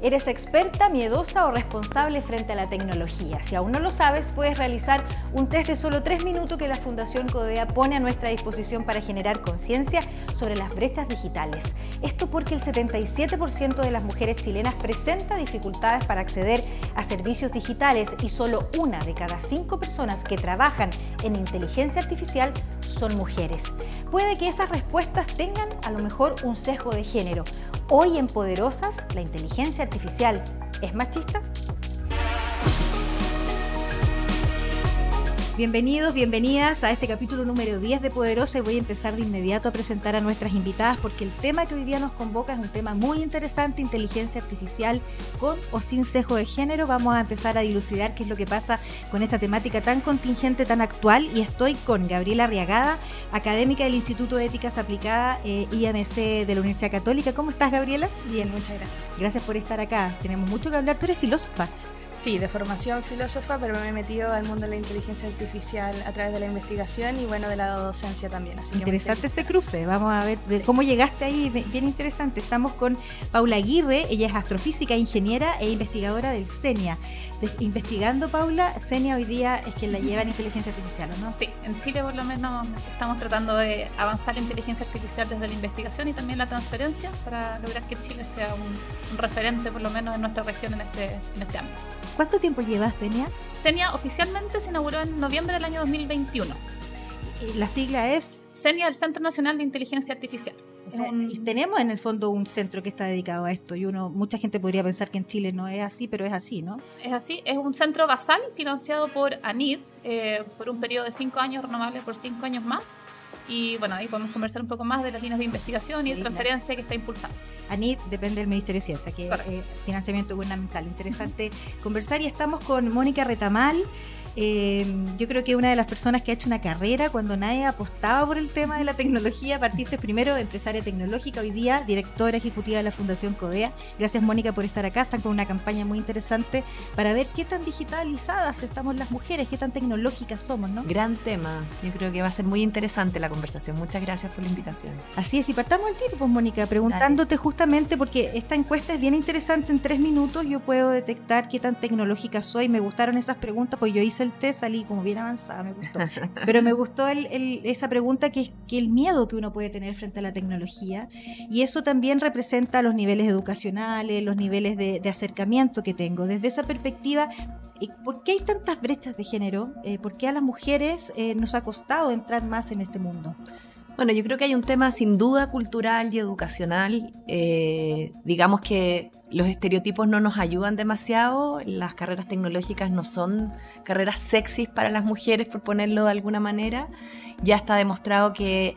¿Eres experta, miedosa o responsable frente a la tecnología? Si aún no lo sabes, puedes realizar un test de solo 3 minutos que la Fundación Codea pone a nuestra disposición para generar conciencia sobre las brechas digitales. Esto porque el 77% de las mujeres chilenas presenta dificultades para acceder a servicios digitales y solo 1 de cada 5 personas que trabajan en inteligencia artificial son mujeres. Puede que esas respuestas tengan a lo mejor un sesgo de género. Hoy en Poderosas, ¿la inteligencia artificial es machista? Bienvenidos, bienvenidas a este capítulo número 10 de Poderosa y voy a empezar de inmediato a presentar a nuestras invitadas porque el tema que hoy día nos convoca es un tema muy interesante, inteligencia artificial con o sin sesgo de género. Vamos a empezar a dilucidar qué es lo que pasa con esta temática tan contingente, tan actual, y estoy con Gabriela Arriagada, académica del Instituto de Éticas Aplicadas IMC de la Universidad Católica. ¿Cómo estás, Gabriela? Bien, muchas gracias. Gracias por estar acá. Tenemos mucho que hablar. Tú eres filósofa. Sí, de formación filósofa, pero me he metido al mundo de la inteligencia artificial a través de la investigación y bueno, de la docencia también. Así interesante ese cruce, vamos a ver de cómo llegaste ahí, bien interesante. Estamos con Paula Aguirre, ella es astrofísica, ingeniera e investigadora del CENIA. Investigando, Paula, CENIA hoy día es quien la lleva en inteligencia artificial, ¿no? Sí, en Chile por lo menos estamos tratando de avanzar la inteligencia artificial desde la investigación y también la transferencia para lograr que Chile sea un referente por lo menos en nuestra región en este ámbito. ¿Cuánto tiempo lleva CENIA? CENIA oficialmente se inauguró en noviembre del año 2021. La sigla es... CENIA, el Centro Nacional de Inteligencia Artificial. O sea, y tenemos en el fondo un centro que está dedicado a esto y mucha gente podría pensar que en Chile no es así, pero es así, ¿no? Es así, es un centro basal financiado por ANID por un periodo de 5 años, renovable por 5 años más. Y bueno, ahí podemos conversar un poco más de las líneas de investigación y de transferencia que está impulsando. ANID depende del Ministerio de Ciencia, que es financiamiento gubernamental. Interesante conversar, y estamos con Mónica Retamal. Yo creo que una de las personas que ha hecho una carrera cuando nadie apostaba por el tema de la tecnología. Partiste primero empresaria tecnológica, hoy día directora ejecutiva de la Fundación Codea. Gracias, Mónica, por estar acá. Están con una campaña muy interesante para ver qué tan digitalizadas estamos las mujeres, qué tan tecnológicas somos, ¿no? Gran tema, yo creo que va a ser muy interesante la conversación. Muchas gracias por la invitación. Así es, y partamos el tiempo, pues, Mónica, preguntándote justamente, porque esta encuesta es bien interesante. En 3 minutos yo puedo detectar qué tan tecnológica soy. Me gustaron esas preguntas, pues yo hice el test, salí como bien avanzada, me gustó. Pero me gustó esa pregunta que es que el miedo que uno puede tener frente a la tecnología, y eso también representa los niveles educacionales, los niveles de acercamiento que tengo. Desde esa perspectiva, ¿por qué hay tantas brechas de género? ¿Por qué a las mujeres nos ha costado entrar más en este mundo? Bueno, yo creo que hay un tema sin duda cultural y educacional. Digamos que los estereotipos no nos ayudan demasiado. Las carreras tecnológicas no son carreras sexys para las mujeres, por ponerlo de alguna manera. Ya está demostrado que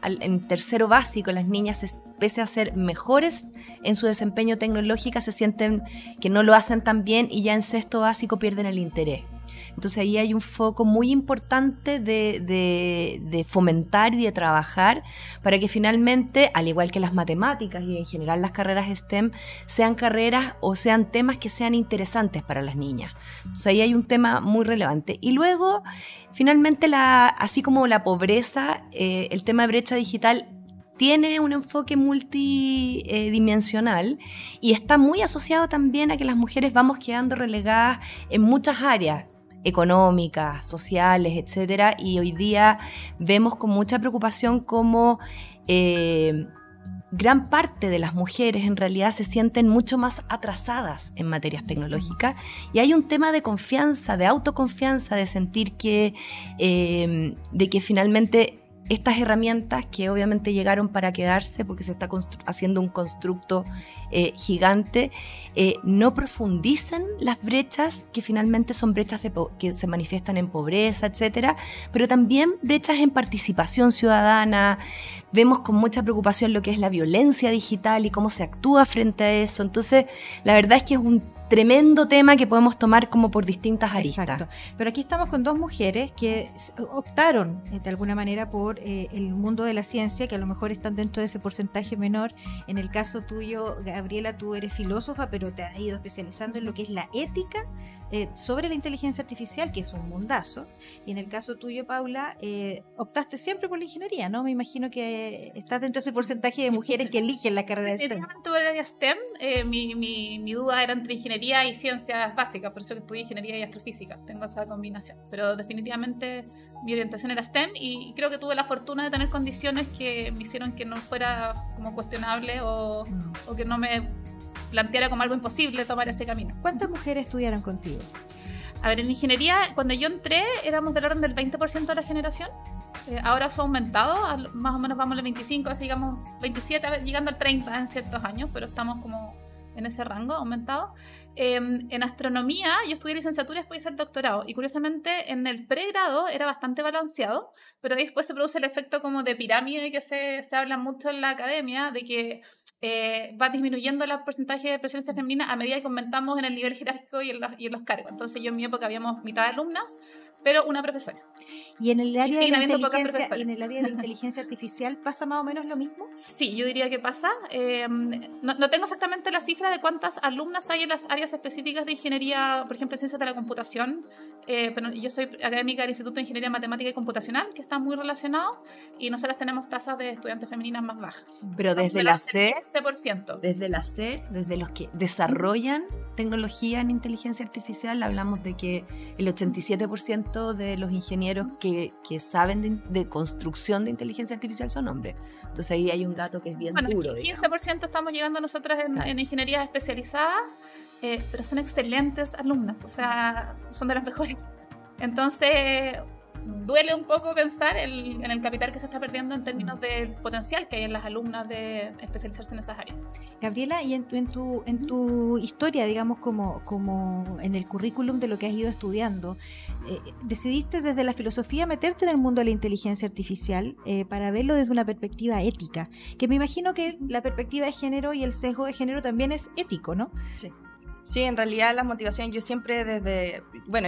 en tercero básico, las niñas, pese a ser mejores en su desempeño tecnológico, se sienten que no lo hacen tan bien y ya en sexto básico pierden el interés. Entonces ahí hay un foco muy importante de fomentar y de trabajar para que finalmente, al igual que las matemáticas y en general las carreras STEM, sean carreras o sean temas que sean interesantes para las niñas. Entonces ahí hay un tema muy relevante. Y luego, finalmente, así como la pobreza, el tema de brecha digital tiene un enfoque multidimensional y está muy asociado también a que las mujeres vamos quedando relegadas en muchas áreas económicas, sociales, etcétera, y hoy día vemos con mucha preocupación cómo gran parte de las mujeres en realidad se sienten mucho más atrasadas en materias tecnológicas, y hay un tema de confianza, de autoconfianza, de sentir que finalmente estas herramientas, que obviamente llegaron para quedarse porque se está haciendo un constructo gigante, no profundizan las brechas que finalmente son brechas que se manifiestan en pobreza, etcétera, pero también brechas en participación ciudadana. Vemos con mucha preocupación lo que es la violencia digital y cómo se actúa frente a eso. Entonces, la verdad es que es un tremendo tema que podemos tomar como por distintas aristas. Exacto. Pero aquí estamos con dos mujeres que optaron de alguna manera por el mundo de la ciencia, que a lo mejor están dentro de ese porcentaje menor. En el caso tuyo, Gabriela, tú eres filósofa, pero te has ido especializando en lo que es la ética sobre la inteligencia artificial, que es un mundazo. Y en el caso tuyo, Paula, optaste siempre por la ingeniería, ¿no? Me imagino que estás dentro de ese porcentaje de mujeres que eligen la carrera de STEM. Tuve el área STEM, mi duda era entre ingeniería y ciencias básicas, por eso que estudié ingeniería y astrofísica, tengo esa combinación, pero definitivamente mi orientación era STEM y creo que tuve la fortuna de tener condiciones que me hicieron que no fuera como cuestionable o que no me planteara como algo imposible tomar ese camino. ¿Cuántas mujeres estudiaron contigo? A ver, en ingeniería, cuando yo entré, éramos del orden del 20% de la generación. Ahora eso ha aumentado, más o menos vamos al 25, así digamos 27, llegando al 30 en ciertos años, pero estamos como en ese rango aumentado. En astronomía, yo estudié licenciatura y después hice el doctorado. Y curiosamente, en el pregrado era bastante balanceado, pero después se produce el efecto como de pirámide que se habla mucho en la academia, de que va disminuyendo el porcentaje de presencia femenina a medida que aumentamos en el nivel jerárquico y en los cargos. Entonces yo en mi época habíamos mitad de alumnas, pero una profesora. ¿Y en el área, en el área de la inteligencia artificial pasa más o menos lo mismo? Sí, yo diría que pasa. No tengo exactamente la cifra de cuántas alumnas hay en las áreas específicas de ingeniería, por ejemplo, en ciencias de la computación, pero yo soy académica del Instituto de Ingeniería Matemática y Computacional, que está muy relacionado, y nosotras tenemos tasas de estudiantes femeninas más bajas. Pero desde la SER, 15%. desde los que desarrollan tecnología en inteligencia artificial, hablamos de que el 87% de los ingenieros que saben de construcción de inteligencia artificial son hombres. Entonces ahí hay un dato que es bien duro. 15% estamos llegando nosotras en ingeniería especializada, pero son excelentes alumnas, o sea, son de las mejores. Entonces duele un poco pensar en el capital que se está perdiendo en términos del potencial que hay en las alumnas de especializarse en esas áreas. Gabriela, y en tu historia, digamos, como en el currículum de lo que has ido estudiando, decidiste desde la filosofía meterte en el mundo de la inteligencia artificial para verlo desde una perspectiva ética, que me imagino que la perspectiva de género y el sesgo de género también es ético, ¿no? Sí. Sí, en realidad la motivación yo siempre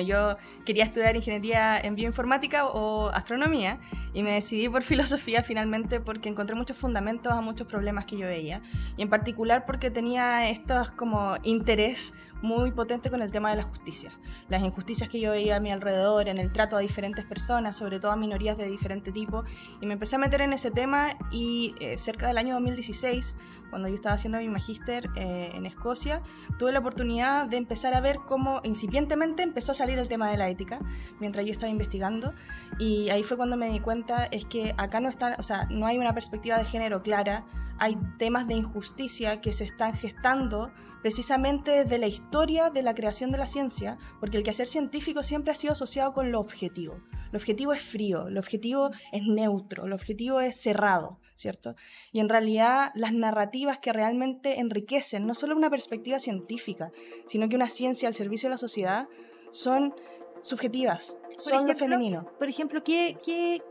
yo quería estudiar ingeniería en bioinformática o astronomía y me decidí por filosofía finalmente porque encontré muchos fundamentos a muchos problemas que yo veía y en particular porque tenía estos como interés muy potente con el tema de la justicia. Las injusticias que yo veía a mi alrededor, en el trato a diferentes personas, sobre todo a minorías de diferente tipo, y me empecé a meter en ese tema y cerca del año 2016, cuando yo estaba haciendo mi magíster en Escocia, tuve la oportunidad de empezar a ver cómo incipientemente empezó a salir el tema de la ética mientras yo estaba investigando y ahí fue cuando me di cuenta es que acá no hay una perspectiva de género clara, hay temas de injusticia que se están gestando precisamente desde la historia de la creación de la ciencia, porque el quehacer científico siempre ha sido asociado con lo objetivo. Lo objetivo es frío, lo objetivo es neutro, lo objetivo es cerrado, ¿cierto? Y en realidad las narrativas que realmente enriquecen no solo una perspectiva científica, sino que una ciencia al servicio de la sociedad son subjetivas, son lo femenino. Por ejemplo,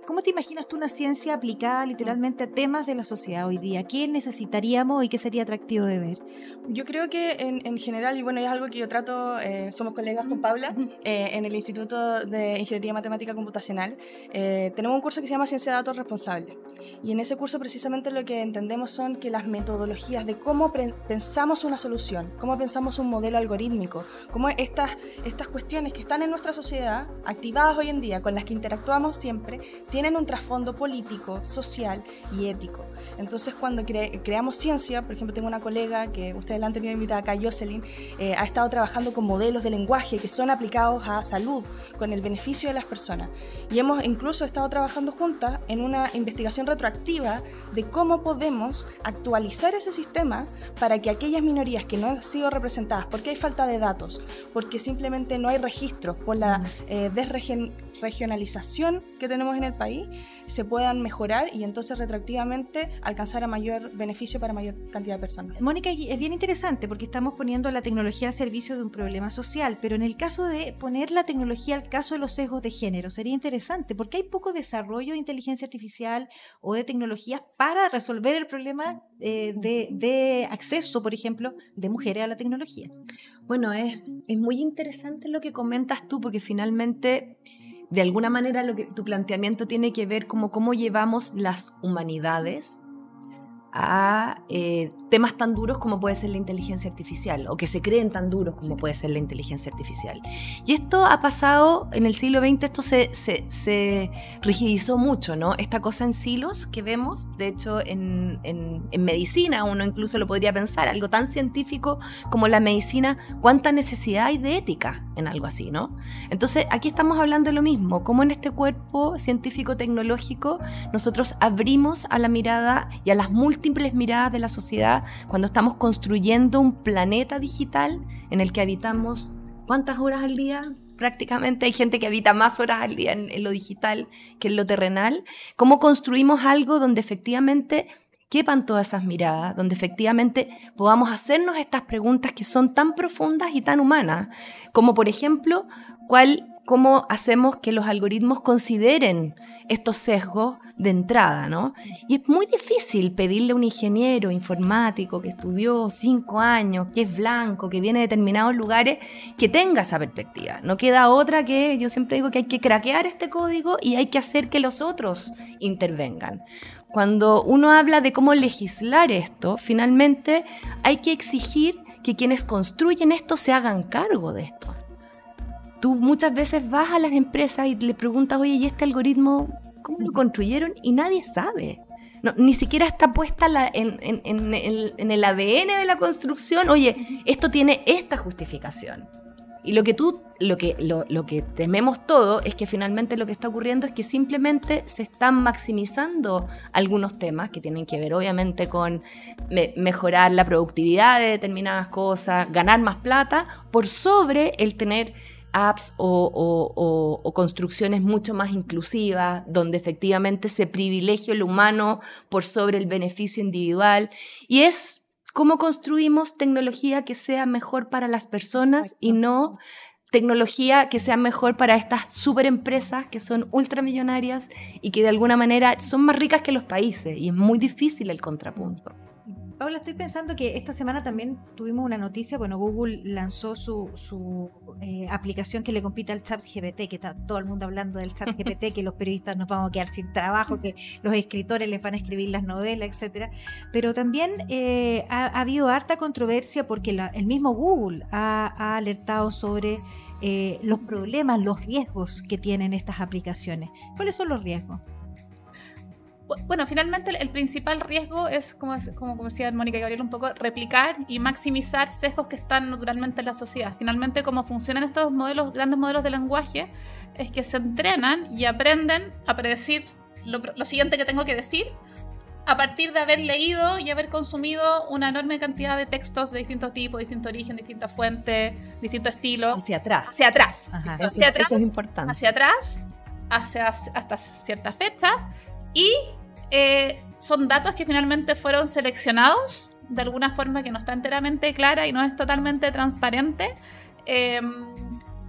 ¿cómo te imaginas tú una ciencia aplicada literalmente a temas de la sociedad hoy día? ¿Qué necesitaríamos y qué sería atractivo de ver? Yo creo que en general, y bueno, es algo que yo trato, somos colegas con Paula, en el Instituto de Ingeniería Matemática Computacional, tenemos un curso que se llama Ciencia de Datos Responsable. Y en ese curso precisamente lo que entendemos son que las metodologías de cómo pensamos una solución, cómo pensamos un modelo algorítmico, cómo estas cuestiones que están en nuestra sociedad, activadas hoy en día, con las que interactuamos siempre, tienen un trasfondo político, social y ético. Entonces, cuando creamos ciencia, por ejemplo, tengo una colega que ustedes la han tenido invitada acá, Jocelyn, ha estado trabajando con modelos de lenguaje que son aplicados a salud, con el beneficio de las personas. Y hemos incluso estado trabajando juntas en una investigación retroactiva de cómo podemos actualizar ese sistema para que aquellas minorías que no han sido representadas, porque hay falta de datos, porque simplemente no hay registros por la regionalización que tenemos en el país se puedan mejorar y entonces retroactivamente alcanzar a mayor beneficio para mayor cantidad de personas. Mónica, es bien interesante porque estamos poniendo la tecnología al servicio de un problema social, pero en el caso de poner la tecnología al caso de los sesgos de género, sería interesante porque hay poco desarrollo de inteligencia artificial o de tecnologías para resolver el problema de acceso, por ejemplo, de mujeres a la tecnología. Bueno, es muy interesante lo que comentas tú, porque finalmente, de alguna manera, tu planteamiento tiene que ver como cómo llevamos las humanidades a temas tan duros como puede ser la inteligencia artificial, o que se creen tan duros como puede ser la inteligencia artificial. Y esto ha pasado en el siglo XX, esto se rigidizó mucho, ¿no? Esta cosa en silos que vemos, de hecho en medicina uno incluso lo podría pensar, algo tan científico como la medicina, ¿cuánta necesidad hay de ética en algo así, ¿no? Entonces aquí estamos hablando de lo mismo, cómo en este cuerpo científico-tecnológico nosotros abrimos a la mirada y a las múltiples miradas de la sociedad cuando estamos construyendo un planeta digital en el que habitamos ¿cuántas horas al día? Prácticamente hay gente que habita más horas al día en lo digital que en lo terrenal. ¿Cómo construimos algo donde efectivamente quepan todas esas miradas, donde efectivamente podamos hacernos estas preguntas que son tan profundas y tan humanas? Como por ejemplo, ¿cómo hacemos que los algoritmos consideren estos sesgos de entrada, ¿no? Y es muy difícil pedirle a un ingeniero informático que estudió 5 años, que es blanco, que viene de determinados lugares, que tenga esa perspectiva. No queda otra que, yo siempre digo que hay que craquear este código y hay que hacer que los otros intervengan. Cuando uno habla de cómo legislar esto, finalmente hay que exigir que quienes construyen esto se hagan cargo de esto. Tú muchas veces vas a las empresas y le preguntas, oye, ¿y este algoritmo cómo lo construyeron? Y nadie sabe. No, ni siquiera está puesta en el ADN de la construcción, oye, esto tiene esta justificación. Y lo que tememos todo es que finalmente lo que está ocurriendo es que simplemente se están maximizando algunos temas que tienen que ver obviamente con mejorar la productividad de determinadas cosas, ganar más plata, por sobre el tener apps o construcciones mucho más inclusivas, donde efectivamente se privilegia el humano por sobre el beneficio individual. Y es cómo construimos tecnología que sea mejor para las personas. Exacto. Y no tecnología que sea mejor para estas superempresas que son ultramillonarias y que de alguna manera son más ricas que los países. Y es muy difícil el contrapunto. Paula, estoy pensando que esta semana también tuvimos una noticia. Bueno, Google lanzó su aplicación que le compite al ChatGPT, que está todo el mundo hablando del ChatGPT, que los periodistas nos vamos a quedar sin trabajo, que los escritores les van a escribir las novelas, etcétera. Pero también ha habido harta controversia porque el mismo Google ha alertado sobre los problemas, los riesgos que tienen estas aplicaciones. ¿Cuáles son los riesgos? Bueno, finalmente el principal riesgo es, como decía Mónica y Gabriel, un poco replicar y maximizar sesgos que están naturalmente en la sociedad. Finalmente, cómo funcionan estos grandes modelos de lenguaje, es que se entrenan y aprenden a predecir lo siguiente que tengo que decir a partir de haber leído y haber consumido una enorme cantidad de textos de distintos tipos, distinto origen, distintas fuentes, distinto estilo. Hacia atrás. Hacia atrás. Ajá, hacia atrás. Eso es importante. Hacia atrás, hasta cierta fecha. Y son datos que finalmente fueron seleccionados de alguna forma que no está enteramente clara y no es totalmente transparente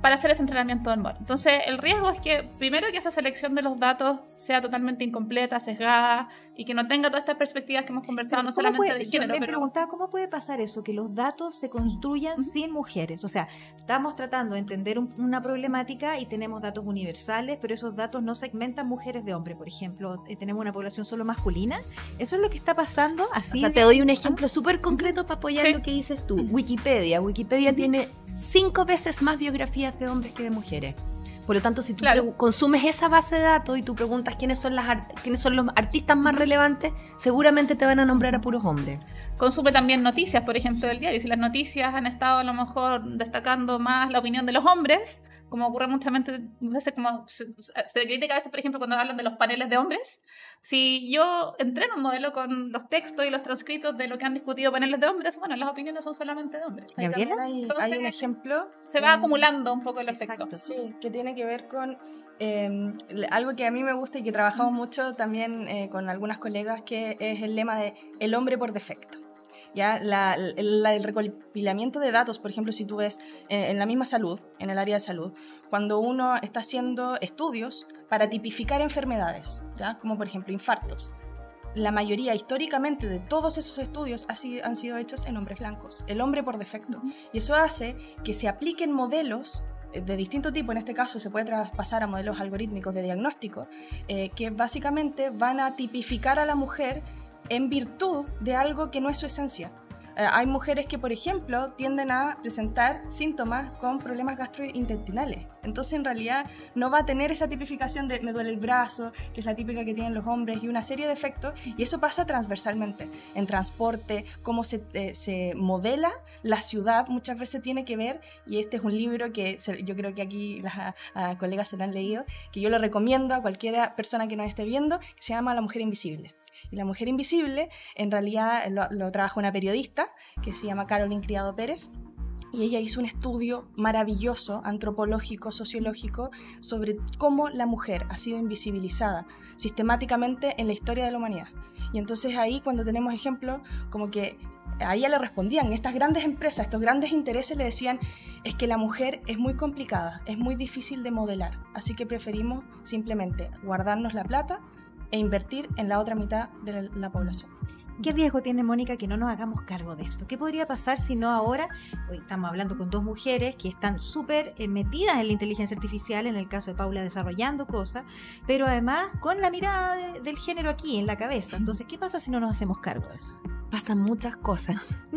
para hacer ese entrenamiento del modelo. Entonces el riesgo es que primero que esa selección de los datos sea totalmente incompleta, sesgada y que no tenga todas estas perspectivas que hemos conversado, no solamente de género. Yo me preguntaba cómo puede pasar eso, que los datos se construyan sin mujeres. O sea, estamos tratando de entender una problemática y tenemos datos universales, pero esos datos no segmentan mujeres de hombres. Por ejemplo, tenemos una población solo masculina. ¿Eso es lo que está pasando? Así. O sea, te doy un ejemplo súper concreto para apoyar lo que dices tú. Wikipedia tiene 5 veces más biografías de hombres que de mujeres. Por lo tanto, si tú consumes esa base de datos y tú preguntas quiénes son los artistas más relevantes, seguramente te van a nombrar a puros hombres. Consume también noticias, por ejemplo, del diario. Si las noticias han estado a lo mejor destacando más la opinión de los hombres, como ocurre muchas veces, como se critica a veces, por ejemplo, cuando hablan de los paneles de hombres. Si yo entreno un modelo con los textos y los transcritos de lo que han discutido paneles de hombres, bueno, las opiniones son solamente de hombres. Gabriela, hay un ejemplo. Se va acumulando un poco el efecto. Sí, que tiene que ver con algo que a mí me gusta y que trabajamos mucho también con algunas colegas, que es el lema de el hombre por defecto. ¿Ya? El recopilamiento de datos, por ejemplo, si tú ves en la misma salud, en el área de salud, cuando uno está haciendo estudios para tipificar enfermedades, ¿ya? Como por ejemplo infartos, la mayoría históricamente de todos esos estudios han sido hechos en hombres blancos, el hombre por defecto. Y eso hace que se apliquen modelos de distinto tipo, en este caso se puede traspasar a modelos algorítmicos de diagnóstico, que básicamente van a tipificar a la mujer en virtud de algo que no es su esencia. Hay mujeres que, por ejemplo, tienden a presentar síntomas con problemas gastrointestinales. Entonces, en realidad, no va a tener esa tipificación de me duele el brazo, que es la típica que tienen los hombres, y una serie de efectos. Y eso pasa transversalmente. En transporte, cómo se modela la ciudad, muchas veces tiene que ver, y este es un libro que yo creo que aquí las colegas se lo han leído, que yo lo recomiendo a cualquier persona que nos esté viendo, que se llama La mujer invisible. Y La mujer invisible, en realidad, lo trabaja una periodista que se llama Caroline Criado Pérez, y ella hizo un estudio maravilloso, antropológico, sociológico, sobre cómo la mujer ha sido invisibilizada sistemáticamente en la historia de la humanidad. Y entonces ahí, cuando tenemos ejemplos, como que a ella le respondían, estas grandes empresas, estos grandes intereses le decían, es que la mujer es muy complicada, es muy difícil de modelar, así que preferimos simplemente guardarnos la plata e invertir en la otra mitad de la población. ¿Qué riesgo tiene, Mónica, que no nos hagamos cargo de esto? ¿Qué podría pasar si no ahora? Hoy estamos hablando con dos mujeres que están súper metidas en la inteligencia artificial, en el caso de Paula desarrollando cosas, pero además con la mirada del género aquí en la cabeza. Entonces, ¿qué pasa si no nos hacemos cargo de eso? Pasan muchas cosas,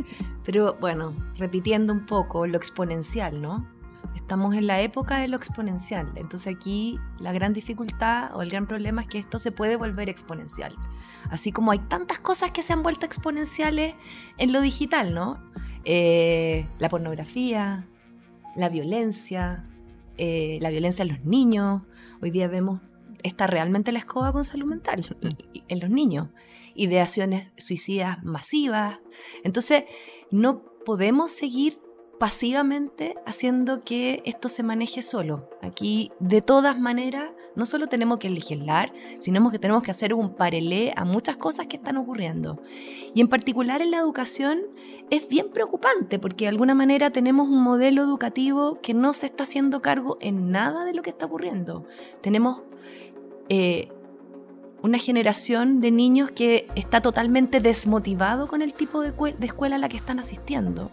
pero bueno, repitiendo un poco lo exponencial, ¿no? Estamos en la época de lo exponencial, entonces aquí la gran dificultad o el gran problema es que esto se puede volver exponencial. Así como hay tantas cosas que se han vuelto exponenciales en lo digital, ¿no? La pornografía, la violencia en los niños. Hoy día vemos, está realmente la escoba con salud mental en los niños. Ideaciones suicidas masivas. Entonces, no podemos seguir pasivamente haciendo que esto se maneje solo. Aquí, de todas maneras, no solo tenemos que legislar, sino que tenemos que hacer un paralelo a muchas cosas que están ocurriendo. Y en particular en la educación es bien preocupante porque de alguna manera tenemos un modelo educativo que no se está haciendo cargo en nada de lo que está ocurriendo. Tenemos una generación de niños que está totalmente desmotivado con el tipo de escuela a la que están asistiendo.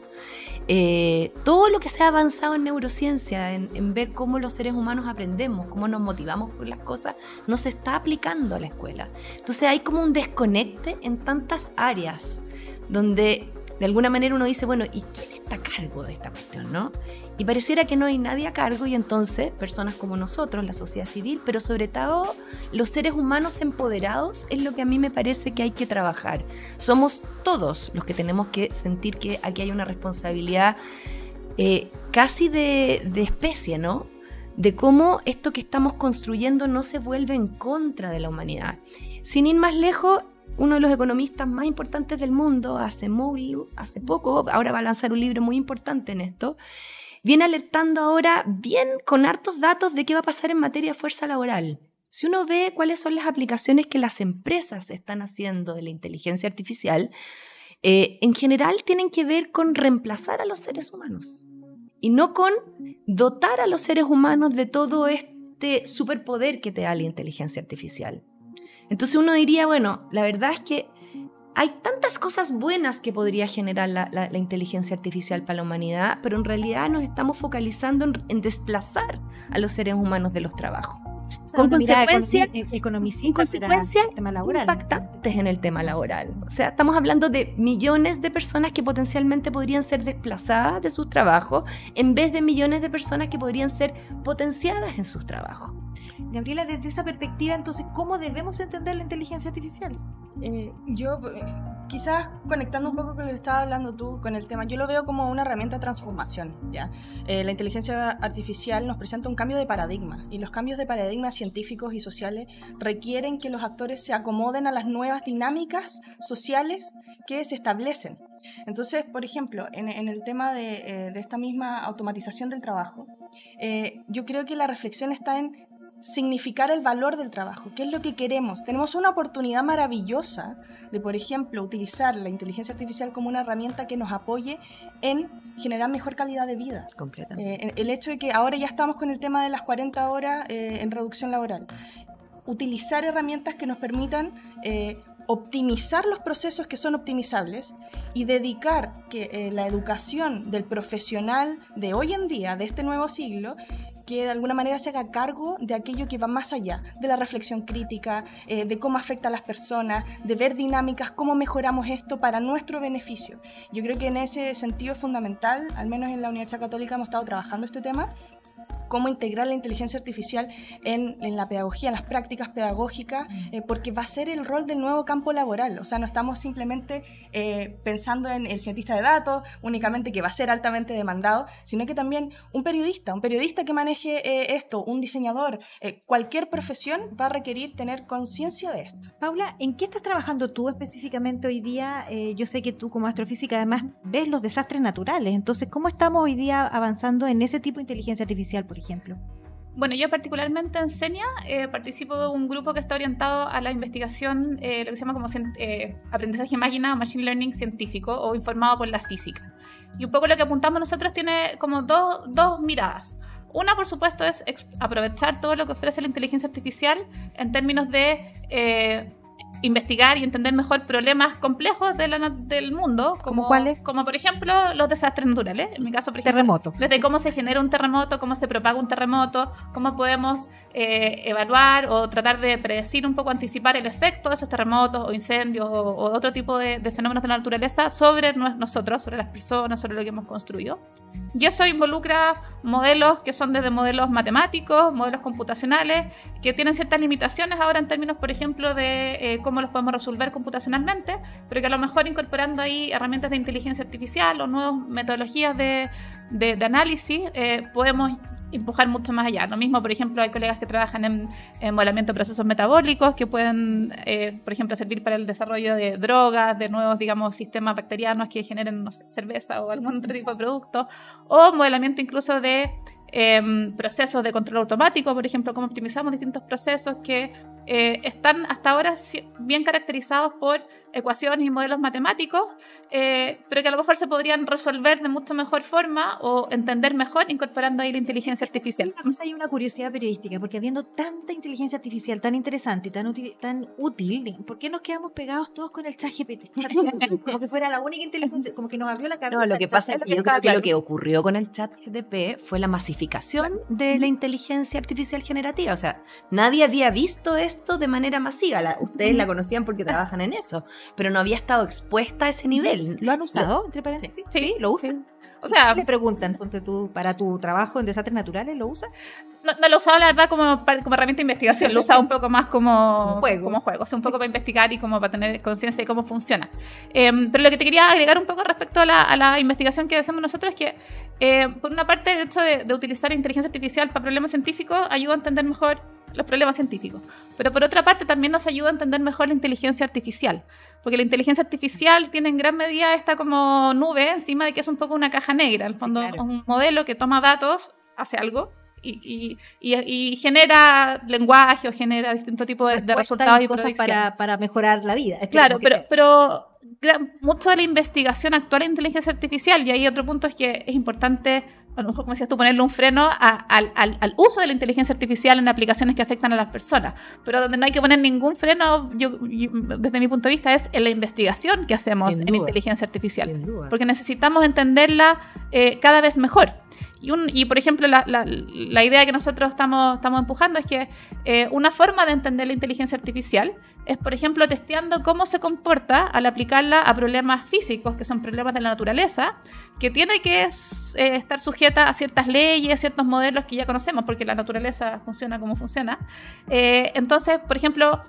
Todo lo que se ha avanzado en neurociencia, en ver cómo los seres humanos aprendemos, cómo nos motivamos por las cosas, no se está aplicando a la escuela. Entonces hay como un desconecte en tantas áreas donde de alguna manera uno dice, bueno, ¿y quién está a cargo de esta cuestión, no? Y pareciera que no hay nadie a cargo y entonces personas como nosotros, la sociedad civil, pero sobre todo los seres humanos empoderados es lo que a mí me parece que hay que trabajar. Somos todos los que tenemos que sentir que aquí hay una responsabilidad casi de especie, ¿no? De cómo esto que estamos construyendo no se vuelve en contra de la humanidad. Sin ir más lejos, uno de los economistas más importantes del mundo, Acemoglu, hace poco, ahora va a lanzar un libro muy importante en esto, viene alertando ahora bien con hartos datos de qué va a pasar en materia de fuerza laboral. Si uno ve cuáles son las aplicaciones que las empresas están haciendo de la inteligencia artificial, en general tienen que ver con reemplazar a los seres humanos y no con dotar a los seres humanos de todo este superpoder que te da la inteligencia artificial. Entonces uno diría, bueno, la verdad es que hay tantas cosas buenas que podría generar la inteligencia artificial para la humanidad, pero en realidad nos estamos focalizando en desplazar a los seres humanos de los trabajos. O sea, con consecuencias impactantes en el tema laboral. O sea, estamos hablando de millones de personas que potencialmente podrían ser desplazadas de sus trabajos en vez de millones de personas que podrían ser potenciadas en sus trabajos. Gabriela, desde esa perspectiva, entonces, ¿cómo debemos entender la inteligencia artificial? Yo quizás conectando un poco con lo que estabas hablando tú con el tema, yo lo veo como una herramienta de transformación, ¿ya? La inteligencia artificial nos presenta un cambio de paradigma, y los cambios de paradigma científicos y sociales requieren que los actores se acomoden a las nuevas dinámicas sociales que se establecen. Entonces, por ejemplo, en el tema de esta misma automatización del trabajo, yo creo que la reflexión está en significar el valor del trabajo. ¿Qué es lo que queremos? Tenemos una oportunidad maravillosa de, por ejemplo, utilizar la inteligencia artificial como una herramienta que nos apoye en generar mejor calidad de vida. Completamente. El hecho de que ahora ya estamos con el tema de las 40 horas en reducción laboral. Utilizar herramientas que nos permitan optimizar los procesos que son optimizables y dedicar que la educación del profesional de hoy en día, de este nuevo siglo, que de alguna manera se haga cargo de aquello que va más allá, de la reflexión crítica, de cómo afecta a las personas, de ver dinámicas, cómo mejoramos esto para nuestro beneficio. Yo creo que en ese sentido es fundamental, al menos en la Universidad Católica hemos estado trabajando este tema, cómo integrar la inteligencia artificial en la pedagogía, en las prácticas pedagógicas, porque va a ser el rol del nuevo campo laboral. O sea, no estamos simplemente pensando en el cientista de datos, únicamente que va a ser altamente demandado, sino que también un periodista que maneje esto, un diseñador, cualquier profesión va a requerir tener conciencia de esto. Paula, ¿en qué estás trabajando tú específicamente hoy día? Yo sé que tú como astrofísica además ves los desastres naturales, entonces, ¿cómo estamos hoy día avanzando en ese tipo de inteligencia artificial, por ejemplo? Bueno, yo particularmente en CENIA participo de un grupo que está orientado a la investigación, lo que se llama como aprendizaje máquina o machine learning científico o informado por la física. Y un poco lo que apuntamos nosotros tiene como dos miradas. Una, por supuesto, es aprovechar todo lo que ofrece la inteligencia artificial en términos de investigar y entender mejor problemas complejos del mundo. ¿Cómo cuáles? Como por ejemplo los desastres naturales. En mi caso, por ejemplo, terremotos. Desde cómo se genera un terremoto, cómo se propaga un terremoto, cómo podemos evaluar o tratar de predecir un poco, anticipar el efecto de esos terremotos o incendios o otro tipo de fenómenos de la naturaleza sobre nosotros, sobre las personas, sobre lo que hemos construido. Y eso involucra modelos que son desde modelos matemáticos, modelos computacionales, que tienen ciertas limitaciones ahora en términos, por ejemplo, de cómo los podemos resolver computacionalmente, pero que a lo mejor incorporando ahí herramientas de inteligencia artificial o nuevas metodologías de análisis, podemos empujar mucho más allá. Lo mismo, por ejemplo, hay colegas que trabajan en modelamiento de procesos metabólicos que pueden, por ejemplo, servir para el desarrollo de drogas, de nuevos, digamos, sistemas bacterianos que generen, no sé, cerveza o algún otro tipo de producto, o modelamiento incluso de procesos de control automático, por ejemplo, cómo optimizamos distintos procesos que están hasta ahora bien caracterizados por ecuaciones y modelos matemáticos, pero que a lo mejor se podrían resolver de mucho mejor forma o entender mejor incorporando ahí la inteligencia artificial. Hay una curiosidad periodística, porque habiendo tanta inteligencia artificial tan interesante y tan útil, ¿por qué nos quedamos pegados todos con el ChatGPT? Como que fuera la única inteligencia, como que nos abrió la cabeza. No, lo que pasa es que yo creo que lo que ocurrió con el ChatGPT fue la masificación de la inteligencia artificial generativa. O sea, nadie había visto esto de manera masiva. Ustedes la conocían porque trabajan en eso, pero no había estado expuesta a ese nivel. ¿Lo han usado, entre paréntesis? Sí, lo usan. Sí. O sea, le preguntan, ponte tú, para tu trabajo en desastres naturales, ¿lo usas? No lo he usado, la verdad, como herramienta de investigación. Lo he usado un poco más como juego, o sea, un poco para investigar y como para tener conciencia de cómo funciona. Pero lo que te quería agregar un poco respecto a la investigación que hacemos nosotros es que, por una parte, el hecho de utilizar inteligencia artificial para problemas científicos ayuda a entender mejor los problemas científicos. Pero por otra parte también nos ayuda a entender mejor la inteligencia artificial. Porque la inteligencia artificial tiene en gran medida esta como nube encima de que es un poco una caja negra. En el fondo, sí, claro, un modelo que toma datos, hace algo y genera lenguaje o genera distintos tipos de resultados y cosas para mejorar la vida. Claro, pero mucho de la investigación actual en inteligencia artificial, y ahí otro punto es que es importante, a lo mejor, como decías tú, ponerle un freno al uso de la inteligencia artificial en aplicaciones que afectan a las personas. Pero donde no hay que poner ningún freno, desde mi punto de vista, es en la investigación que hacemos en inteligencia artificial. Porque necesitamos entenderla cada vez mejor. Y por ejemplo, la idea que nosotros estamos empujando es que una forma de entender la inteligencia artificial es, por ejemplo, testeando cómo se comporta al aplicarla a problemas físicos, que son problemas de la naturaleza, que tiene que estar sujeta a ciertas leyes, a ciertos modelos que ya conocemos, porque la naturaleza funciona como funciona. Entonces, por ejemplo,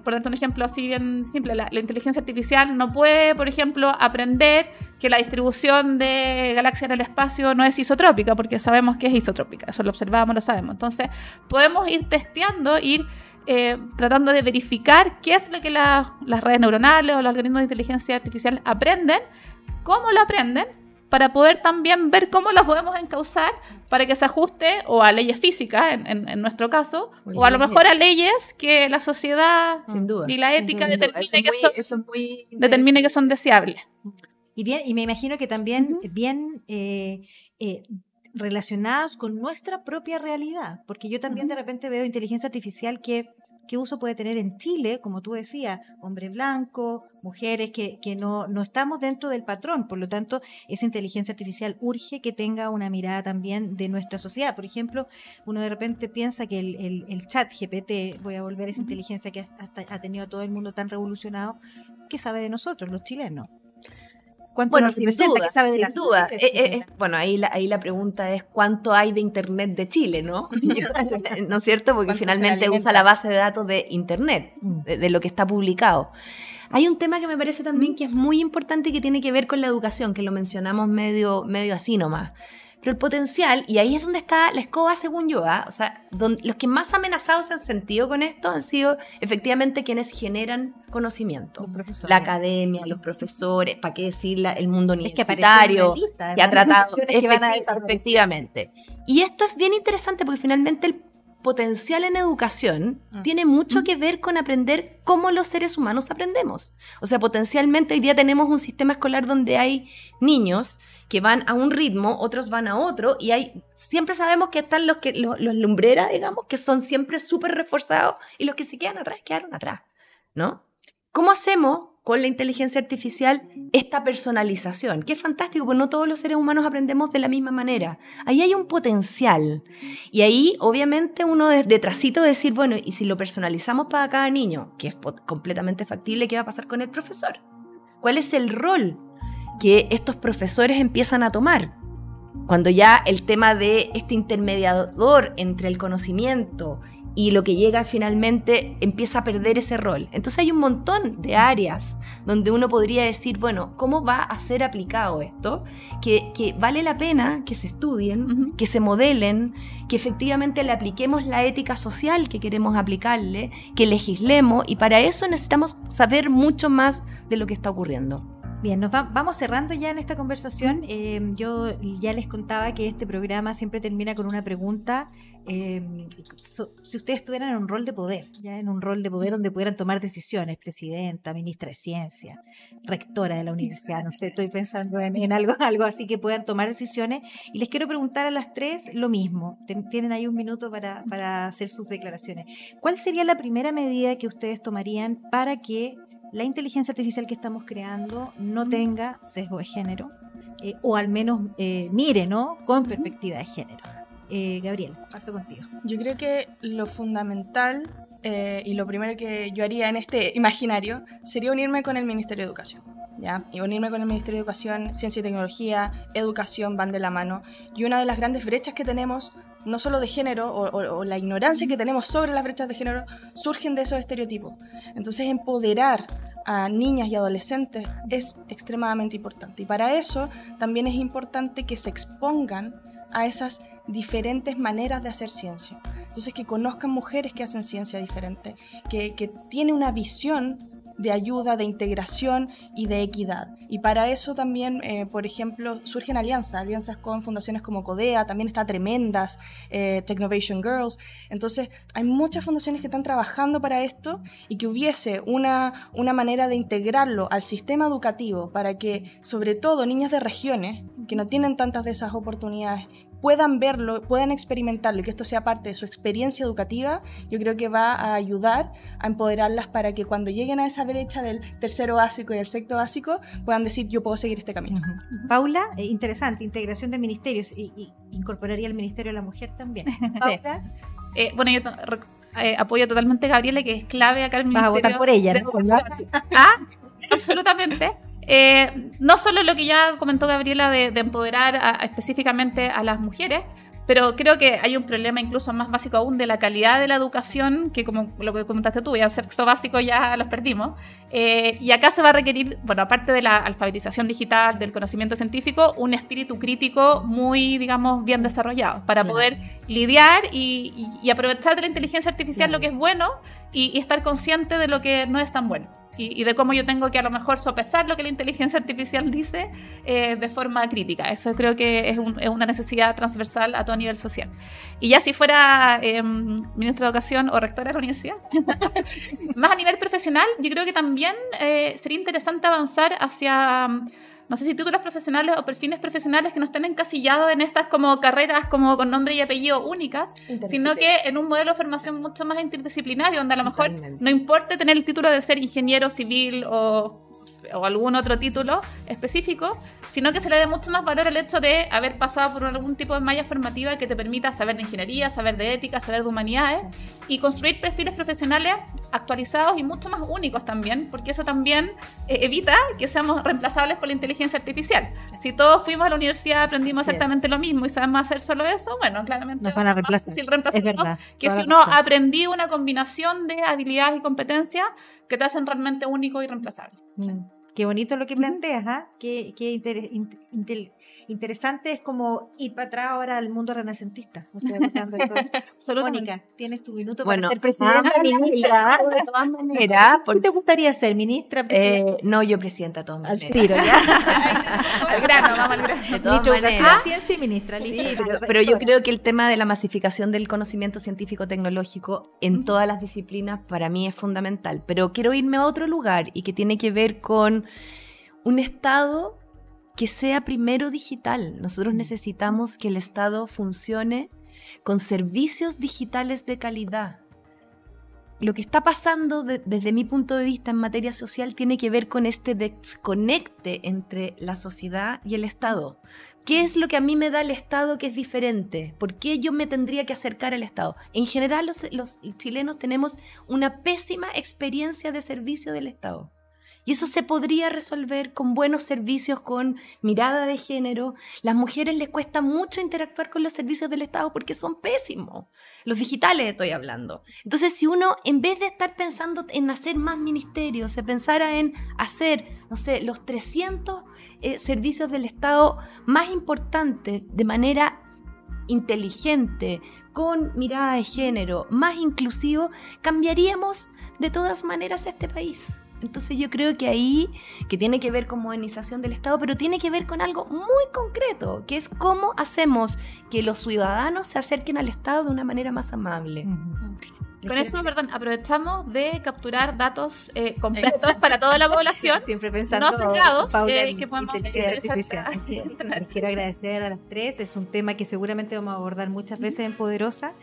por darte un ejemplo así bien simple, la inteligencia artificial no puede, por ejemplo, aprender que la distribución de galaxias en el espacio no es isotrópica, porque sabemos que es isotrópica, eso lo observamos, lo sabemos. Entonces, podemos ir testeando, tratando de verificar qué es lo que las redes neuronales o los algoritmos de inteligencia artificial aprenden, cómo lo aprenden, para poder también ver cómo los podemos encauzar para que se ajuste o a leyes físicas, en nuestro caso, o a lo mejor a leyes que la sociedad y la ética determine que son deseables. Y me imagino que también bien relacionadas con nuestra propia realidad, porque yo también de repente veo inteligencia artificial ¿qué uso puede tener en Chile? Como tú decías, hombre blanco, mujeres que no estamos dentro del patrón, por lo tanto, esa inteligencia artificial urge que tenga una mirada también de nuestra sociedad. Por ejemplo, uno de repente piensa que el chat GPT, voy a volver a esa inteligencia que ha tenido todo el mundo tan revolucionado, ¿qué sabe de nosotros, los chilenos? Bueno, sin duda. Bueno, ahí la pregunta es ¿cuánto hay de Internet de Chile, no? ¿No es cierto? Porque finalmente usa la base de datos de Internet, de lo que está publicado. Hay un tema que me parece también que es muy importante y que tiene que ver con la educación, que lo mencionamos medio así nomás. Pero el potencial, y ahí es donde está la escoba según yo, o sea, los que más amenazados se han sentido con esto han sido efectivamente quienes generan conocimiento. La academia, los profesores, ¿para qué decir el mundo universitario? Que ha tratado, efectivamente. Y esto es bien interesante porque finalmente el potencial en educación tiene mucho que ver con aprender cómo los seres humanos aprendemos. O sea, potencialmente hoy día tenemos un sistema escolar donde hay niños que van a un ritmo, otros van a otro, y siempre sabemos que están los lumbreras, digamos, que son siempre súper reforzados, y los que se quedaron atrás, ¿no? ¿Cómo hacemos con la inteligencia artificial esta personalización? Que es fantástico, porque no todos los seres humanos aprendemos de la misma manera. Ahí hay un potencial. Y ahí, obviamente, uno detrásito decir, bueno, y si lo personalizamos para cada niño, que es completamente factible, ¿qué va a pasar con el profesor? ¿Cuál es el rol que estos profesores empiezan a tomar? Cuando ya el tema de este intermediador entre el conocimiento y lo que llega finalmente empieza a perder ese rol. Entonces hay un montón de áreas donde uno podría decir, bueno, ¿cómo va a ser aplicado esto? Que vale la pena que se estudien, que se modelen, que efectivamente le apliquemos la ética social que queremos aplicarle, que legislemos, y para eso necesitamos saber mucho más de lo que está ocurriendo. Bien, vamos cerrando ya en esta conversación. Yo ya les contaba que este programa siempre termina con una pregunta. Si ustedes estuvieran en un rol de poder, ya en un rol de poder donde pudieran tomar decisiones, presidenta, ministra de Ciencia, rectora de la universidad, no sé, estoy pensando en algo así que puedan tomar decisiones. Y les quiero preguntar a las tres lo mismo. Tienen ahí un minuto para hacer sus declaraciones. ¿Cuál sería la primera medida que ustedes tomarían para que la inteligencia artificial que estamos creando no tenga sesgo de género, o al menos mire, ¿no?, con perspectiva de género? Gabriela, parto contigo. Yo creo que lo fundamental y lo primero que yo haría en este imaginario sería unirme con el Ministerio de Educación. ¿Ya? Y unirme con el Ministerio de Educación, Ciencia y Tecnología, Educación van de la mano. Y una de las grandes brechas que tenemos, no solo de género, o la ignorancia que tenemos sobre las brechas de género, surgen de esos estereotipos. Entonces, empoderar a niñas y adolescentes es extremadamente importante. Y para eso también es importante que se expongan a esas diferentes maneras de hacer ciencia. Entonces, que conozcan mujeres que hacen ciencia diferente, que tiene una visión de ayuda, de integración y de equidad. Y para eso también, por ejemplo, surgen alianzas con fundaciones como CODEA, también está Tremendas, Technovation Girls. Entonces, hay muchas fundaciones que están trabajando para esto, y que hubiese una manera de integrarlo al sistema educativo para que, sobre todo, niñas de regiones que no tienen tantas de esas oportunidades, puedan verlo, puedan experimentarlo, y que esto sea parte de su experiencia educativa. Yo creo que va a ayudar a empoderarlas para que cuando lleguen a esa brecha del tercero básico y el sexto básico puedan decir, yo puedo seguir este camino. Paula, interesante, integración de ministerios, y incorporaría el Ministerio de la Mujer también. Paula. Bueno, yo apoyo totalmente a Gabriela, que es clave acá el Ministerio. Vas a votar por ella, ¿no? Absolutamente. No solo lo que ya comentó Gabriela de empoderar específicamente a las mujeres, pero creo que hay un problema incluso más básico aún de la calidad de la educación, que como lo que comentaste tú, ya en sexto básico ya los perdimos. Y acá se va a requerir, bueno, aparte de la alfabetización digital, del conocimiento científico, un espíritu crítico muy, digamos, bien desarrollado para poder lidiar y aprovechar de la inteligencia artificial lo que es bueno y estar consciente de lo que no es tan bueno. Y de cómo yo tengo que a lo mejor sopesar lo que la inteligencia artificial dice de forma crítica. Eso creo que es una necesidad transversal a todo nivel social. Y ya si fuera ministra de Educación o rectora de la universidad, más a nivel profesional, yo creo que también sería interesante avanzar hacia... no sé si títulos profesionales o perfiles profesionales que no estén encasillados en estas como carreras como con nombre y apellido únicas, sino que en un modelo de formación mucho más interdisciplinario, donde a lo mejor no importe tener el título de ser ingeniero civil o algún otro título específico, sino que se le dé mucho más valor al hecho de haber pasado por algún tipo de malla formativa que te permita saber de ingeniería, saber de ética, saber de humanidades y construir perfiles profesionales actualizados y mucho más únicos también, porque eso también evita que seamos reemplazables por la inteligencia artificial. Si todos fuimos a la universidad, aprendimos exactamente lo mismo y sabemos hacer solo eso, bueno, claramente nos van a reemplazar. Es verdad. Que si uno ha aprendido una combinación de habilidades y competencias que te hacen realmente único y reemplazable. Qué bonito lo que planteas, ¿ah? Qué interesante es como ir para atrás ahora al mundo renacentista. Mónica, tienes tu minuto para ser presidenta, ministra. De todas maneras. ¿Qué te gustaría ser, ministra? No, yo presidenta de todas maneras. Al tiro, ¿ya? Al grano, vamos al grano. De todas maneras. Ciencia y ministra. Sí, pero yo creo que el tema de la masificación del conocimiento científico-tecnológico en todas las disciplinas para mí es fundamental. Pero quiero irme a otro lugar y que tiene que ver con un Estado que sea primero digital. Nosotros necesitamos que el Estado funcione con servicios digitales de calidad. Lo que está pasando desde mi punto de vista en materia social tiene que ver con este desconecte entre la sociedad y el Estado. ¿Qué es lo que a mí me da el Estado que es diferente? ¿Por qué yo me tendría que acercar al Estado? En general, los chilenos tenemos una pésima experiencia de servicio del Estado. Y eso se podría resolver con buenos servicios, con mirada de género. Las mujeres les cuesta mucho interactuar con los servicios del Estado porque son pésimos. Los digitales estoy hablando. Entonces, si uno, en vez de estar pensando en hacer más ministerios, se pensara en hacer, no sé, los 300 servicios del Estado más importantes de manera inteligente, con mirada de género, más inclusivo, cambiaríamos de todas maneras este país. Entonces yo creo que ahí, que tiene que ver con modernización del Estado, pero tiene que ver con algo muy concreto, que es cómo hacemos que los ciudadanos se acerquen al Estado de una manera más amable. Con eso, perdón, aprovechamos de capturar datos completos para toda la población, siempre pensando, no sesgados, Paula, que podemos artificial. Quiero agradecer a las tres, es un tema que seguramente vamos a abordar muchas veces en Poderosa.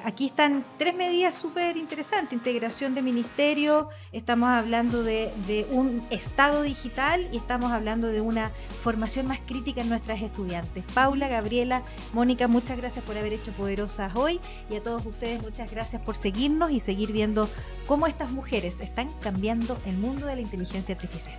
Aquí están 3 medidas súper interesantes: integración de ministerio, estamos hablando de un Estado digital y estamos hablando de una formación más crítica en nuestras estudiantes. Paula, Gabriela, Mónica, muchas gracias por haber hecho Poderosas hoy, y a todos ustedes muchas gracias por seguirnos y seguir viendo cómo estas mujeres están cambiando el mundo de la inteligencia artificial.